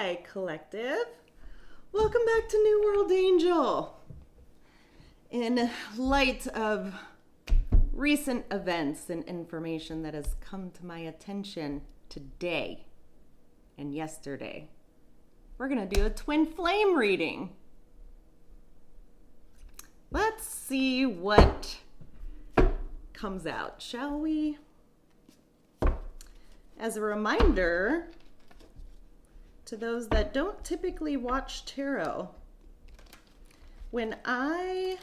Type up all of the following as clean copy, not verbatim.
Hi, Collective. Welcome back to New World Angel. In light of recent events and information that has come to my attention today and yesterday, we're going to do a twin flame reading. Let's see what comes out, shall we? As a reminder, to those that don't typically watch tarot, when I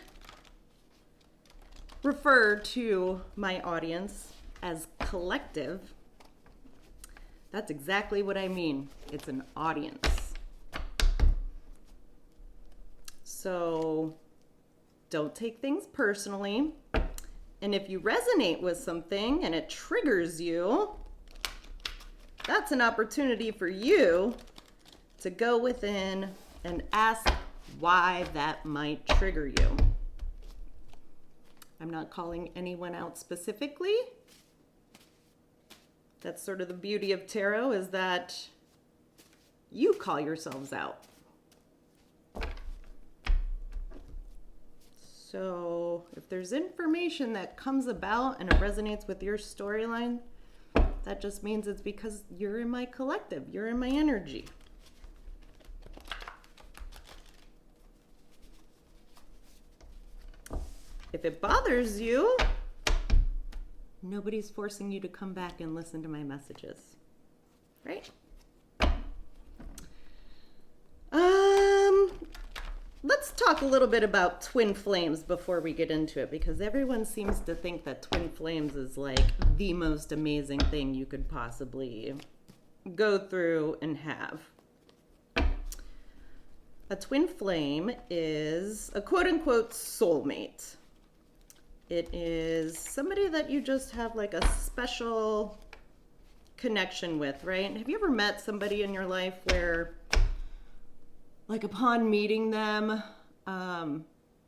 refer to my audience as collective, that's exactly what I mean. It's an audience. So don't take things personally. And if you resonate with something and it triggers you, that's an opportunity for you to go within and ask why that might trigger you. I'm not calling anyone out specifically. That's sort of the beauty of tarot, is that you call yourselves out. So if there's information that comes about and it resonates with your storyline, that just means it's because you're in my collective, you're in my energy. If it bothers you, nobody's forcing you to come back and listen to my messages, right? Let's talk a little bit about twin flames before we get into it, because everyone seems to think that twin flames is like the most amazing thing you could possibly go through and have. A twin flame is a quote-unquote soulmate. It is somebody that you just have like a special connection with, right? Have you ever met somebody in your life where, like, upon meeting them,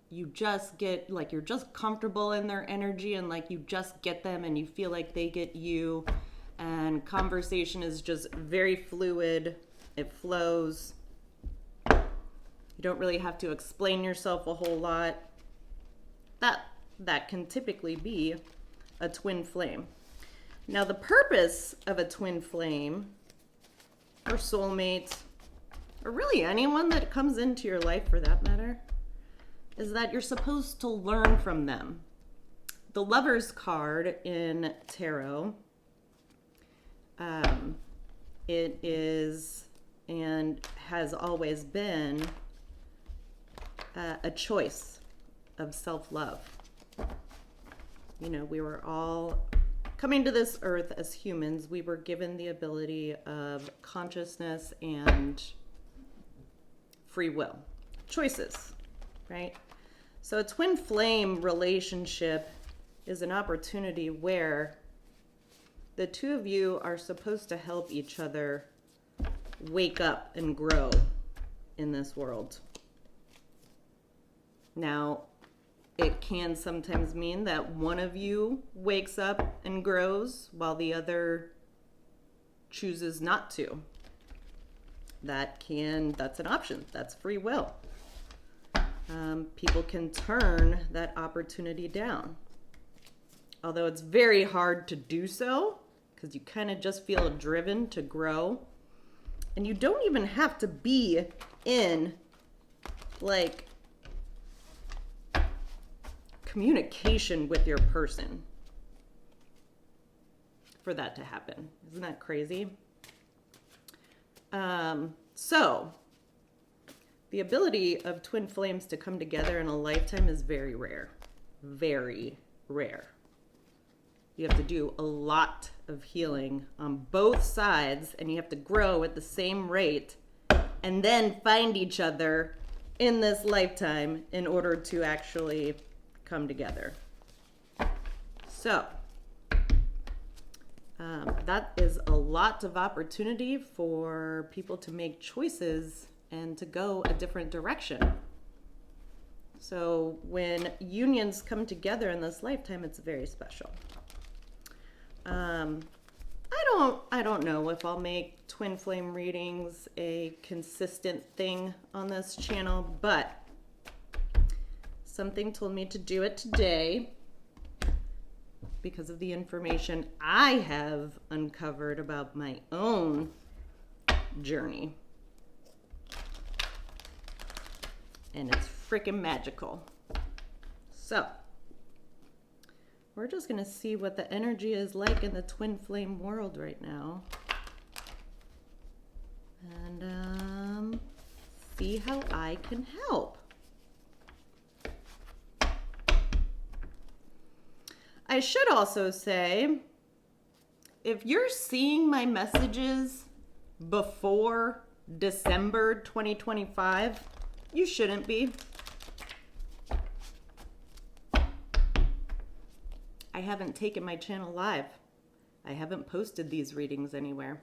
you just get, like, you're just comfortable in their energy, and like you just get them and you feel like they get you, and conversation is just very fluid, it flows. You don't really have to explain yourself a whole lot. That can typically be a twin flame. Now, the purpose of a twin flame or soulmate, or really anyone that comes into your life for that matter, is that you're supposed to learn from them. The Lover's card in tarot, it is and has always been a choice of self-love. You know, we were all coming to this earth as humans. We were given the ability of consciousness and free will, choices, right? So a twin flame relationship is an opportunity where the two of you are supposed to help each other wake up and grow in this world. Now, it can sometimes mean that one of you wakes up and grows while the other chooses not to. That's an option. That's free will. People can turn that opportunity down. Although it's very hard to do so, because you kind of just feel driven to grow. And you don't even have to be in, like, communication with your person for that to happen. Isn't that crazy? So the ability of twin flames to come together in a lifetime is very rare. Very rare. You have to do a lot of healing on both sides, and you have to grow at the same rate and then find each other in this lifetime in order to actually come together. So that is a lot of opportunity for people to make choices and to go a different direction. So when unions come together in this lifetime, it's very special. I don't know if I'll make twin flame readings a consistent thing on this channel, but something told me to do it today because of the information I have uncovered about my own journey. And it's freaking magical. So, we're just gonna see what the energy is like in the twin flame world right now. And see how I can help. I should also say, if you're seeing my messages before December 2025, you shouldn't be. I haven't taken my channel live. I haven't posted these readings anywhere.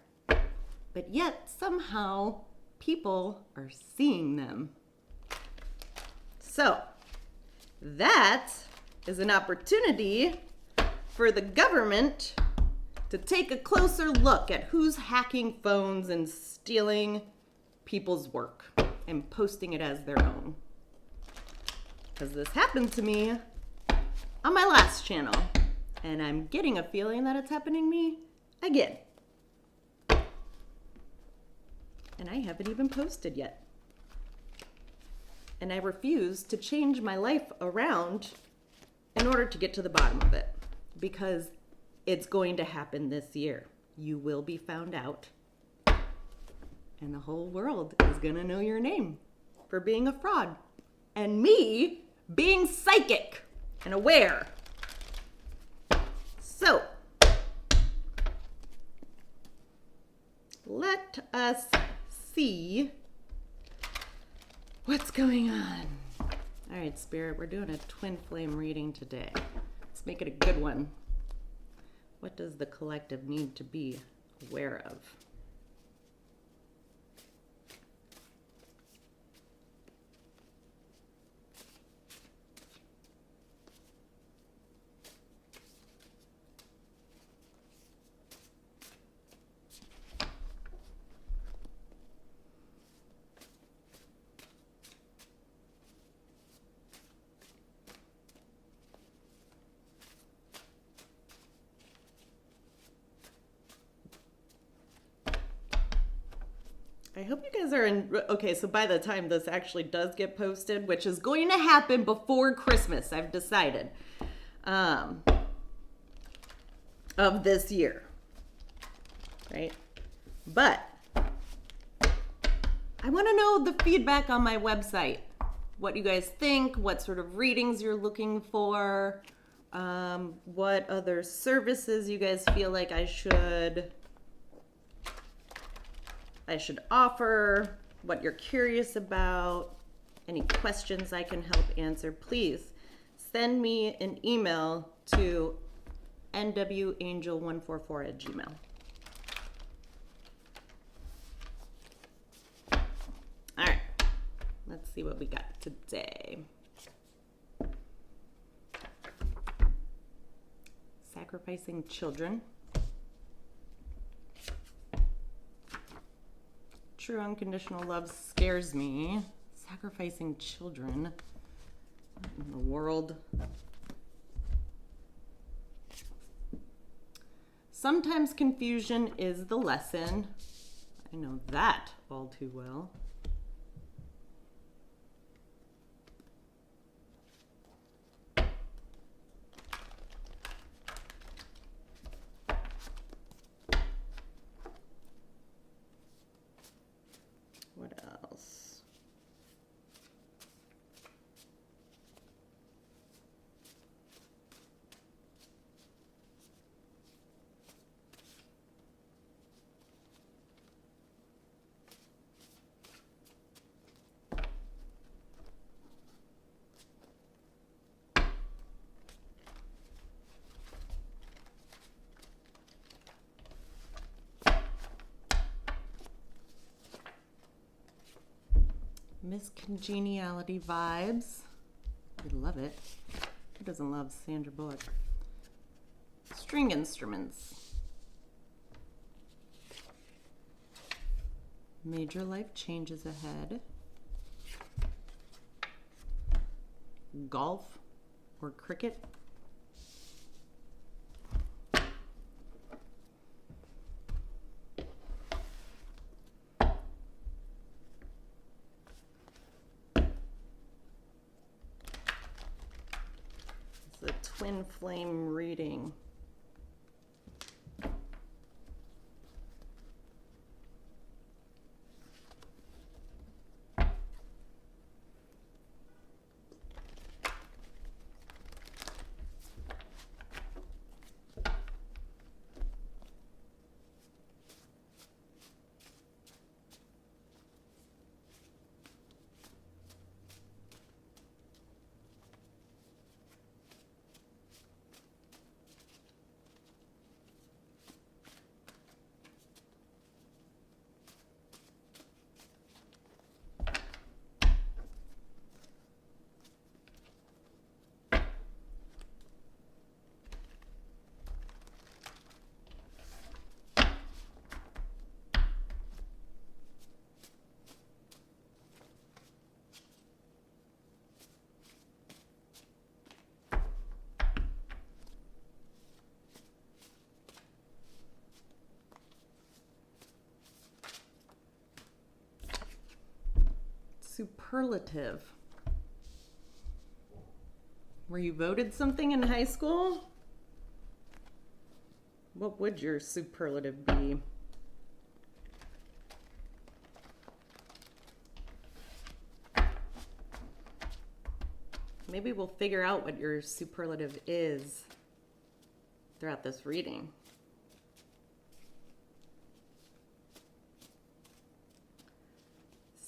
But yet, somehow, people are seeing them. So, that is an opportunity for the government to take a closer look at who's hacking phones and stealing people's work and posting it as their own. Because this happened to me on my last channel, and I'm getting a feeling that it's happening to me again. And I haven't even posted yet. And I refuse to change my life around in order to get to the bottom of it, because it's going to happen this year. You will be found out, and the whole world is gonna know your name for being a fraud, and me being psychic and aware. So, let us see what's going on. All right, Spirit, we're doing a twin flame reading today. Let's make it a good one. What does the collective need to be aware of? I hope you guys are in. Okay, so by the time this actually does get posted, which is going to happen before Christmas, I've decided, of this year, right? But I want to know the feedback on my website. What you guys think, what sort of readings you're looking for, what other services you guys feel like I should offer, what you're curious about, any questions I can help answer. Please send me an email to nwangel144@gmail.com. All right, let's see what we got today. Sacrificing children. True unconditional love scares me. Sacrificing children. What in the world? Sometimes confusion is the lesson. I know that all too well. What else? Miss Congeniality vibes. We love it. Who doesn't love Sandra Bullock? String instruments. Major life changes ahead. Golf or cricket. It's a twin flame reading. Superlative. Were you voted something in high school? What would your superlative be? Maybe we'll figure out what your superlative is throughout this reading.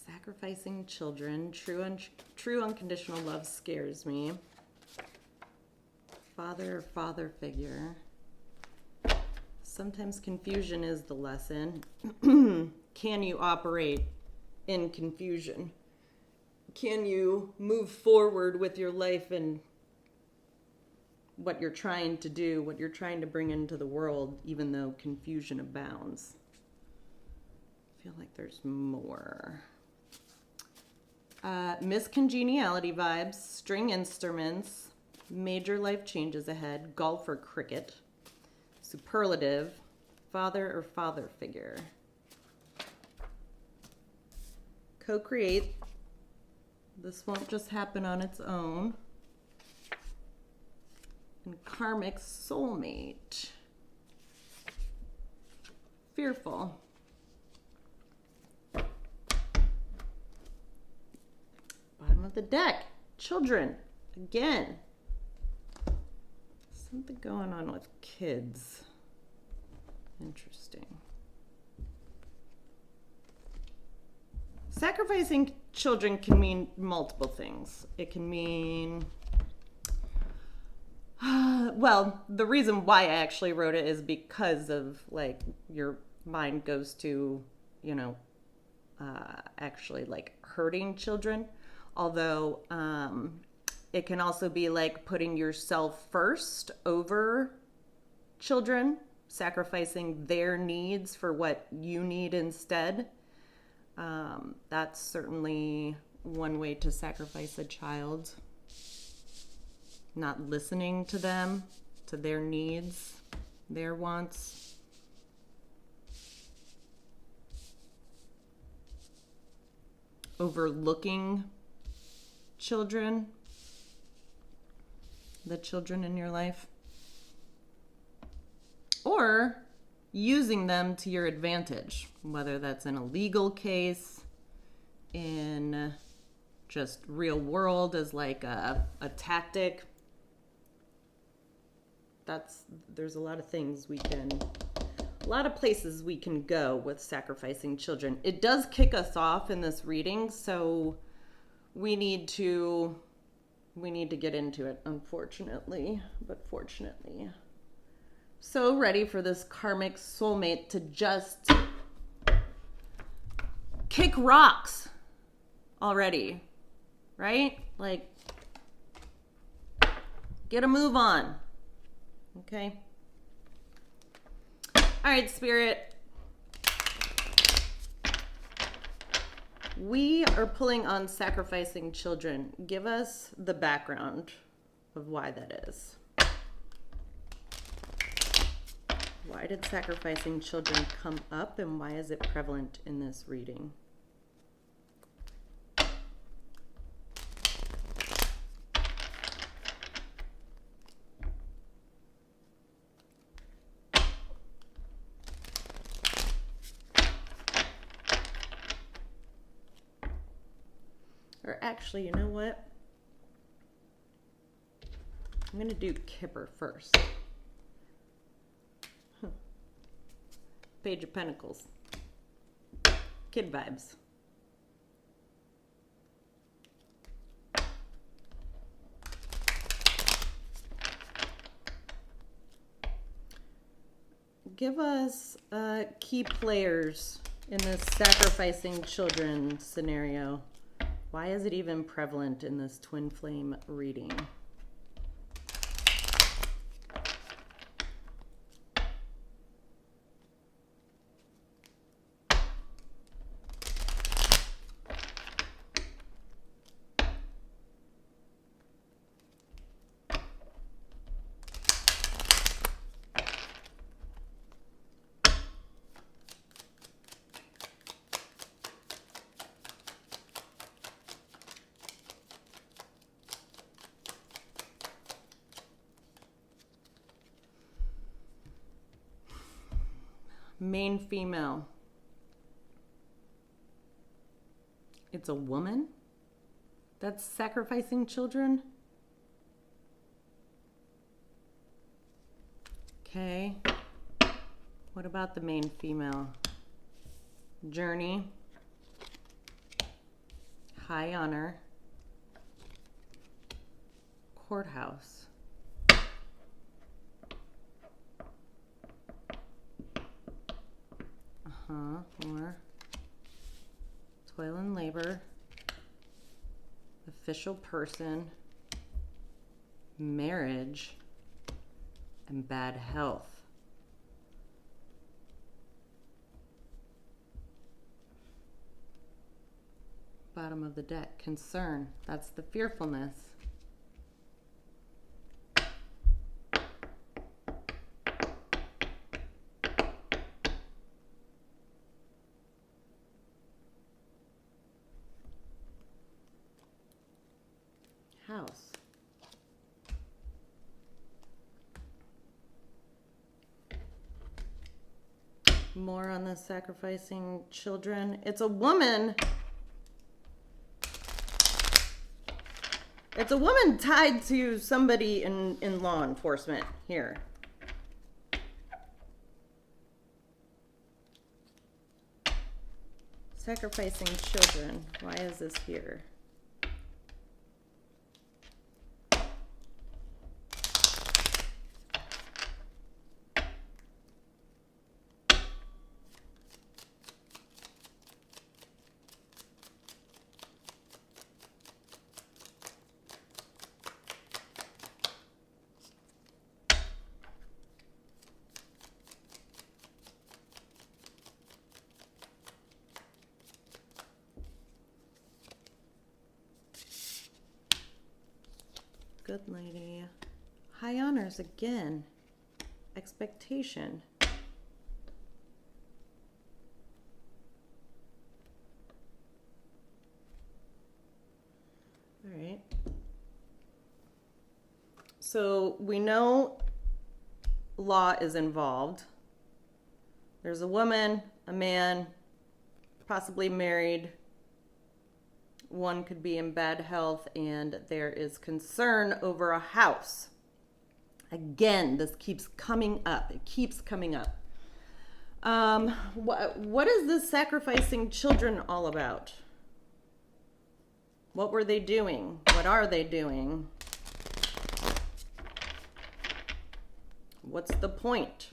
Sacrificing children, true unconditional love scares me. Father or father figure. Sometimes confusion is the lesson. Can you operate in confusion? Can you move forward with your life and what you're trying to do, what you're trying to bring into the world, even though confusion abounds? I feel like there's more. Miscongeniality vibes, string instruments, major life changes ahead, golf or cricket, superlative, father or father figure. Co-create. This won't just happen on its own. And karmic soulmate. Fearful. Bottom of the deck. Children. Again. Something going on with kids. Interesting. Sacrificing children can mean multiple things. It can mean, well, the reason why I actually wrote it is because of, like, your mind goes to, actually, like, hurting children. Although it can also be like putting yourself first over children, sacrificing their needs for what you need instead. That's certainly one way to sacrifice a child. Not listening to them, to their needs, their wants. Overlooking children, the children in your life. Or using them to your advantage, whether that's in a legal case, in just real world as like a tactic. There's a lot of things a lot of places we can go with sacrificing children. It does kick us off in this reading, so we need to get into it, unfortunately, but fortunately. So ready for this karmic soulmate to just kick rocks already, right? Like, get a move on, okay? All right, Spirit. We are pulling on sacrificing children. Give us the background of why that is. Why did sacrificing children come up, and why is it prevalent in this reading? Or actually, you know what? I'm going to do Kipper first. Page of Pentacles. Kid vibes. Give us key players in this sacrificing children scenario. Why is it even prevalent in this twin flame reading? Main female. It's a woman that's sacrificing children. Okay. What about the main female? Journey. High honor. Courthouse. More. Toil and labor. Official person. Marriage. And bad health. Bottom of the deck. Concern. That's the fearfulness. House. More on the sacrificing children. It's a woman. It's a woman tied to somebody in law enforcement here. Sacrificing children. Why is this here? Good lady. High honors again. Expectation. All right. So we know law is involved. There's a woman, a man, possibly married. One could be in bad health, and there is concern over a house. Again, this keeps coming up. It keeps coming up. What is this sacrificing children all about? What were they doing? What are they doing? What's the point?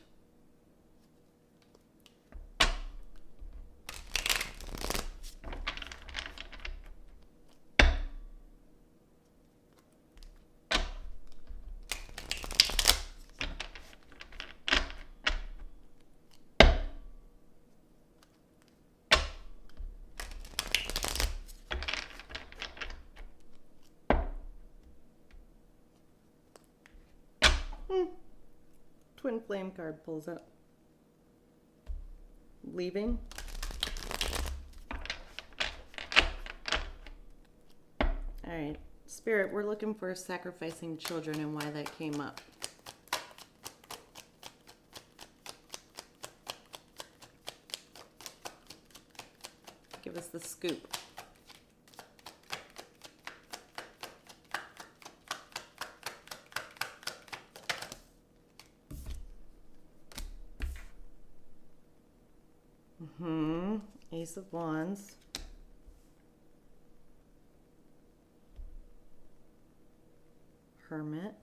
Twin flame card pulls up. Leaving. All right, Spirit, we're looking for sacrificing children and why that came up. Give us the scoop. Ace of Wands. Hermit.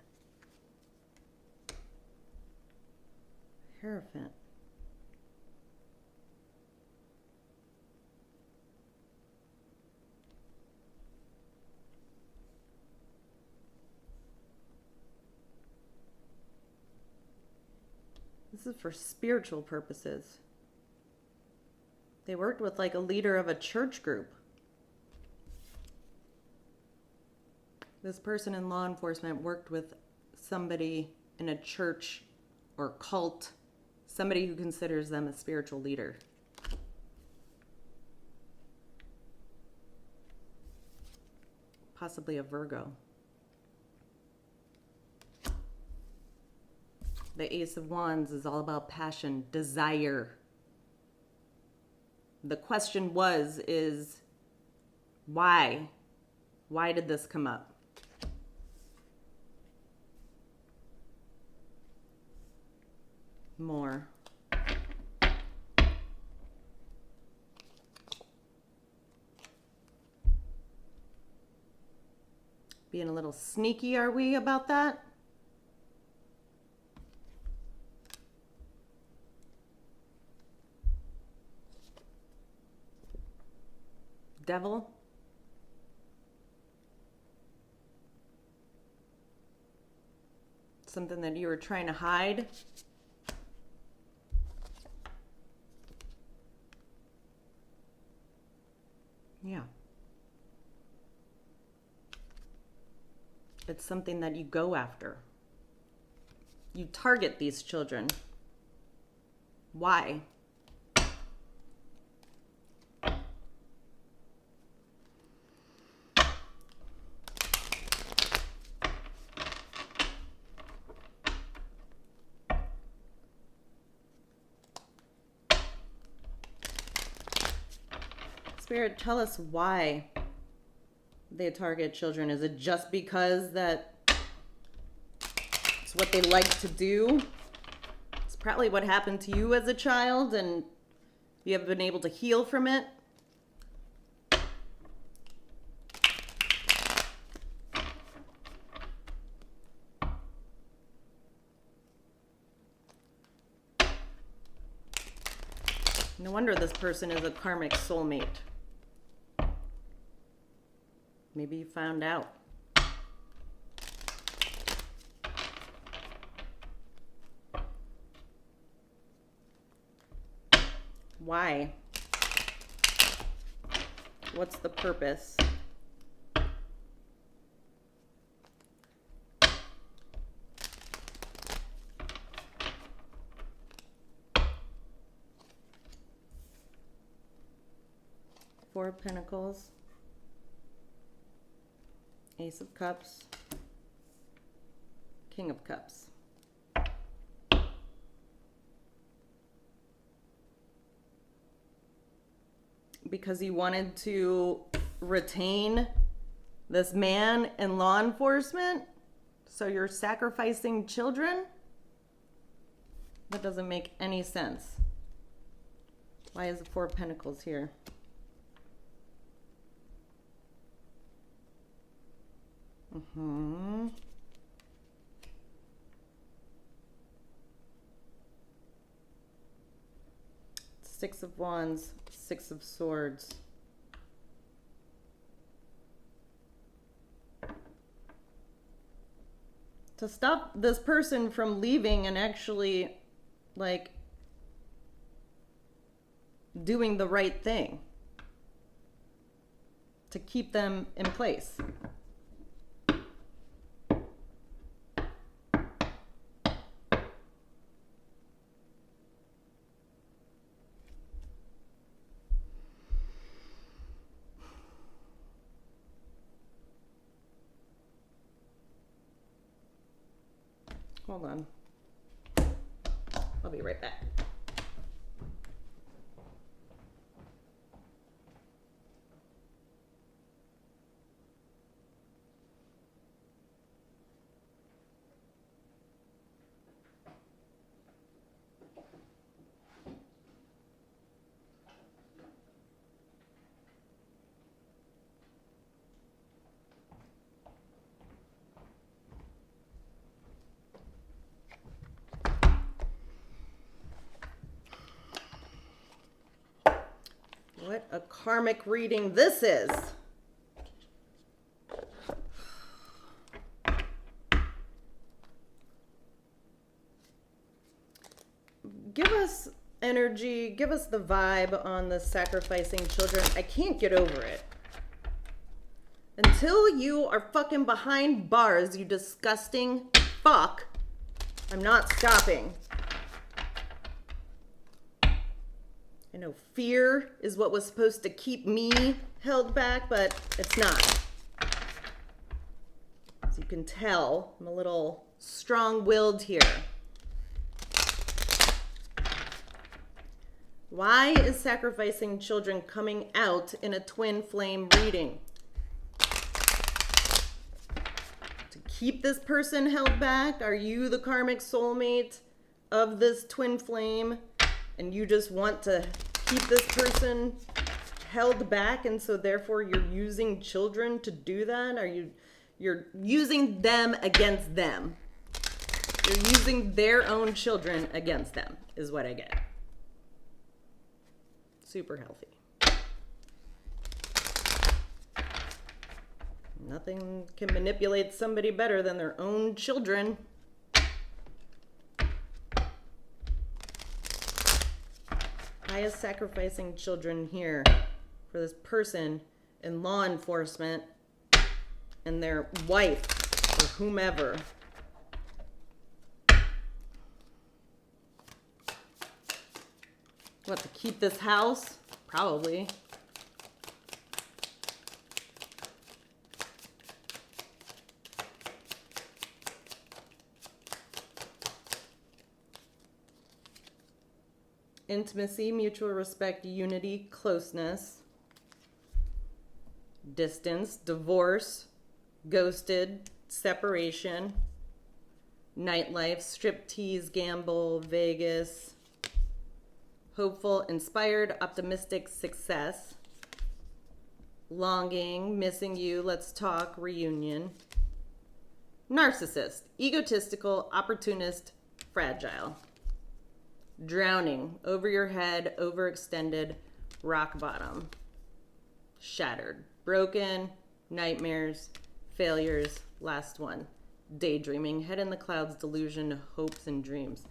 Hierophant. This is for spiritual purposes. They worked with like a leader of a church group. This person in law enforcement worked with somebody in a church or cult, somebody who considers them a spiritual leader. Possibly a Virgo. The Ace of Wands is all about passion, desire. The question is why? Why did this come up? More. Being a little sneaky, are we, about that? Devil. Something that you were trying to hide. Yeah. It's something that you go after. You target these children. Why? Spirit, tell us why they target children. Is it just because that it's what they like to do? It's probably what happened to you as a child and you have been able to heal from it. No wonder this person is a karmic soulmate. Maybe you found out. Why? What's the purpose? Four of Pentacles. Ace of Cups, King of Cups. Because you wanted to retain this man in law enforcement, so you're sacrificing children? That doesn't make any sense. Why is the Four of Pentacles here? Six of Wands, Six of Swords. To stop this person from leaving and actually, like, doing the right thing. To keep them in place. Hold on. I'll be right back. What a karmic reading this is. Give us energy, give us the vibe on the sacrificing children. I can't get over it. Until you are fucking behind bars, you disgusting fuck, I'm not stopping. I know fear is what was supposed to keep me held back, but it's not. As you can tell, I'm a little strong-willed here. Why is sacrificing children coming out in a twin flame reading? To keep this person held back? Are you the karmic soulmate of this twin flame? And you just want to keep this person held back, and so therefore you're using children to do that? You're using them against them. You're using their own children against them, is what I get. Super healthy. Nothing can manipulate somebody better than their own children. Why is sacrificing children here for this person in law enforcement and their wife or whomever? What, to keep this house? Probably. Intimacy, mutual respect, unity, closeness, distance, divorce, ghosted, separation, nightlife, striptease, gamble, Vegas, hopeful, inspired, optimistic, success, longing, missing you, let's talk, reunion, narcissist, egotistical, opportunist, fragile. Drowning, over your head, overextended, rock bottom, shattered, broken, nightmares, failures, last one, daydreaming, head in the clouds, delusion, hopes and dreams.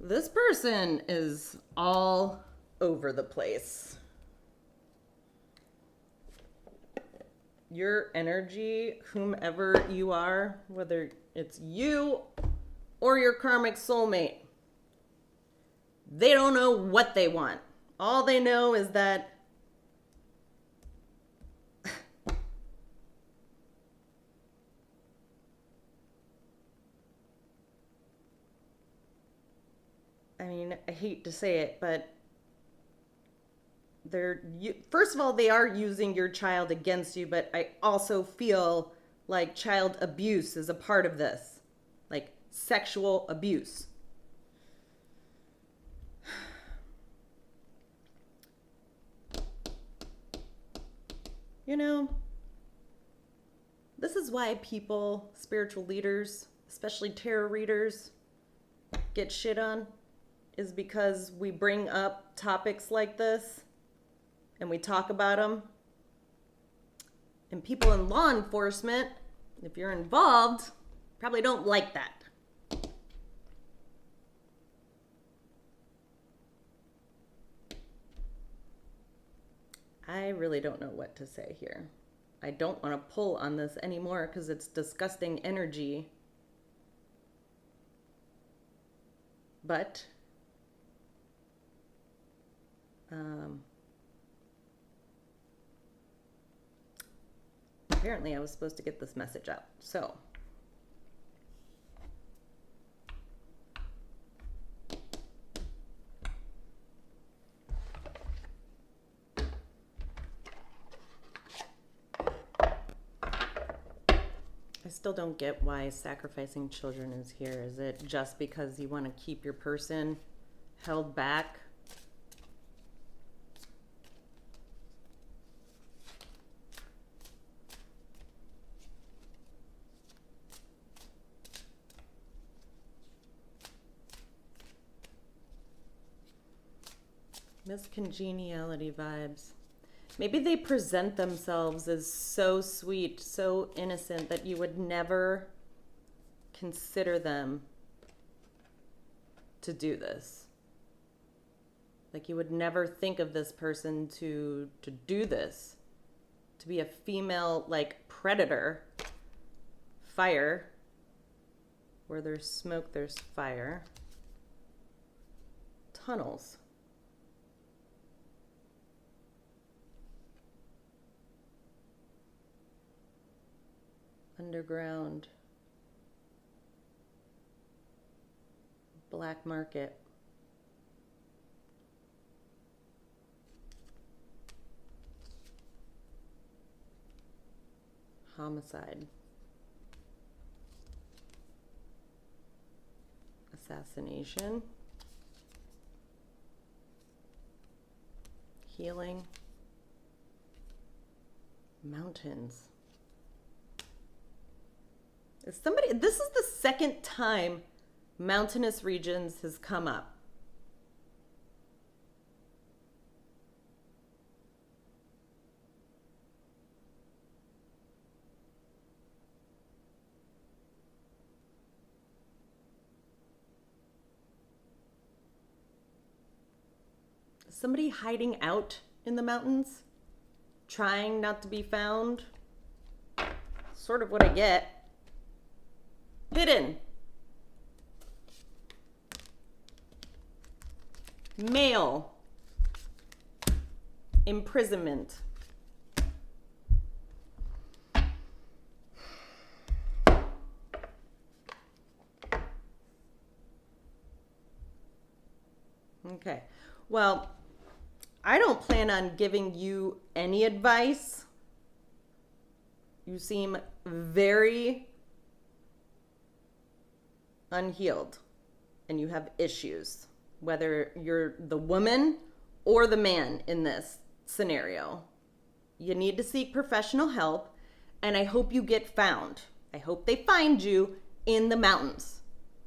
This person is all over the place. Your energy, whomever you are, whether it's you or your karmic soulmate, they don't know what they want. All they know is that I mean, I hate to say it, but first of all, they are using your child against you, but I also feel like child abuse is a part of this. Like sexual abuse. You know, this is why people, spiritual leaders, especially tarot readers, get shit on, is because we bring up topics like this and we talk about them. And people in law enforcement, if you're involved, probably don't like that. I really don't know what to say here. I don't want to pull on this anymore because it's disgusting energy. But apparently I was supposed to get this message out. So still don't get why sacrificing children is here. Is it just because you want to keep your person held back? Miscongeniality vibes. Maybe they present themselves as so sweet, so innocent that you would never consider them to do this. Like you would never think of this person to do this, to be a female like predator. Fire. Where there's smoke, there's fire. Tunnels. Underground. Black market. Homicide. Assassination. Healing. Mountains. This is the second time mountainous regions has come up. Somebody hiding out in the mountains, trying not to be found. Sort of what I get. Hidden. Male. Imprisonment. Okay. Well, I don't plan on giving you any advice. You seem very unhealed and you have issues, whether you're the woman or the man in this scenario. You need to seek professional help, and I hope you get found. I hope they find you in the mountains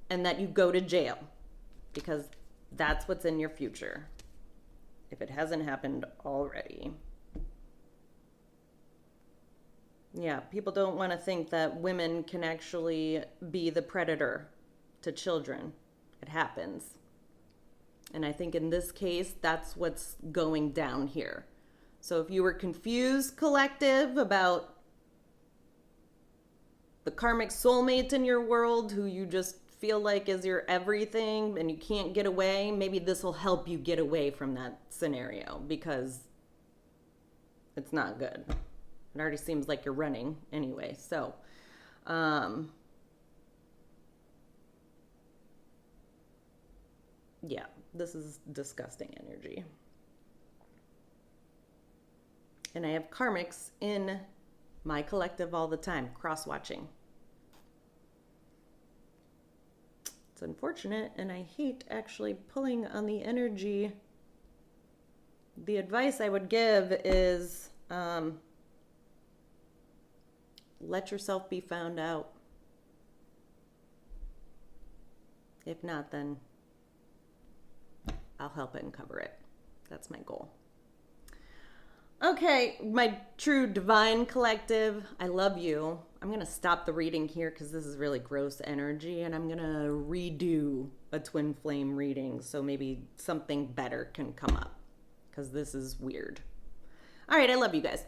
and that you go to jail, because that's what's in your future, if it hasn't happened already. Yeah, people don't want to think that women can actually be the predator to children. It happens. And I think in this case, that's what's going down here. So if you were confused, collective, about the karmic soulmate in your world who you just feel like is your everything and you can't get away, maybe this will help you get away from that scenario, because it's not good. It already seems like you're running anyway. So, yeah, this is disgusting energy. And I have karmics in my collective all the time, cross-watching. It's unfortunate, and I hate actually pulling on the energy. The advice I would give is let yourself be found out. If not, then I'll help uncover it. That's my goal. Okay, my true divine collective, I love you. I'm going to stop the reading here because this is really gross energy, and I'm going to redo a twin flame reading so maybe something better can come up, because this is weird. All right, I love you guys.